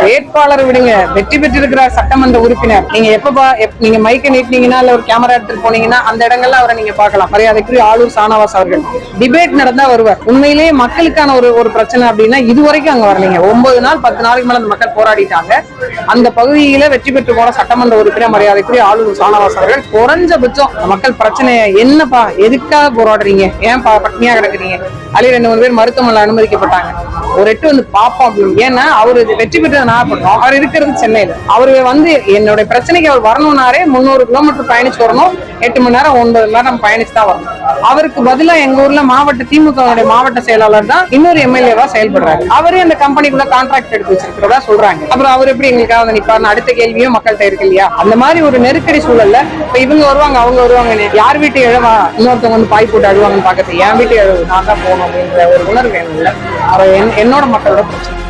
வேட்பாளர் விடுங்க, வெற்றி பெற்றிருக்கிற சட்டமன்ற உறுப்பினர் நீங்க நீங்க மைக்க நீட்டினீங்கன்னா இல்ல ஒரு கேமரா எடுத்துட்டு போனீங்கன்னா அந்த இடங்கள்ல அவரை நீங்க பார்க்கலாம். மரியாதைக்குரிய ஆளூர் ஷானவாஸ் அவர்கள் டிபேட் நடந்தா வருவார். உண்மையிலேயே மக்களுக்கான ஒரு பிரச்சனை அப்படின்னா இதுவரைக்கும் அங்க வரலீங்க. 9 நாள் 10 நாளைக்கு மேல அந்த மக்கள் போராடிட்டாங்க. அந்த பகுதியில வெற்றி பெற்று போன சட்டமன்ற உறுப்பினர் மரியாதைக்குரிய ஆளூர் ஷானவாஸ் அவர்கள் குறைஞ்சபட்சம் மக்கள் பிரச்சனைய என்னப்பா எதுக்காக போராடுறீங்க, ஏன் பட்னியா கிடக்குறீங்க, அதுல 2-3 பேர் மருத்துவமனையில் அனுமதிக்கப்பட்டாங்க, ஒரு எட்டு வந்து பாப்போம் அப்படின்னு. ஏன்னா அவரு வெற்றி பெற்றது நாகப்பட்டினம், அவர் இருக்கிறது சென்னையில. அவரு என்னுடைய பிரச்சனைக்கு அவர் வரணும்னாரே 300 கிலோமீட்டர் பயணிச்சு வரணும். 8 மணி நேரம் 9 மணி நேரம் பயணிச்சு தான் வரணும். அவருக்கு பதிலா எங்க ஊர்ல திமுக மாவட்ட செயலாளர் தான் இன்னொரு எம்எல்ஏவா செயல்படுறாரு. அவரே அந்த கம்பெனிக்குள்ள கான்ட்ராக்ட் எடுத்து வச்சிருக்கிறதா சொல்றாங்க. அப்புறம் அவர் எப்படி எங்களுக்காக நிப்பாருன்னு அடுத்த கேள்வியும் மக்கள்கிட்ட இருக்கு இல்லையா? அந்த மாதிரி ஒரு நெருக்கடி சூழல்ல இப்ப இவங்க வருவாங்க அவங்க வருவாங்க, யார் வீட்டு இழவா இன்னொருத்தவங்க வந்து பாய் போட்டு அழுவாங்கன்னு பாக்கிறது, என் வீட்டு இழவு நான் தான் போகணும் அப்படின்ற ஒரு உணர்வு வேணும் இல்ல. என்னோட மக்களோட பிரச்சனை.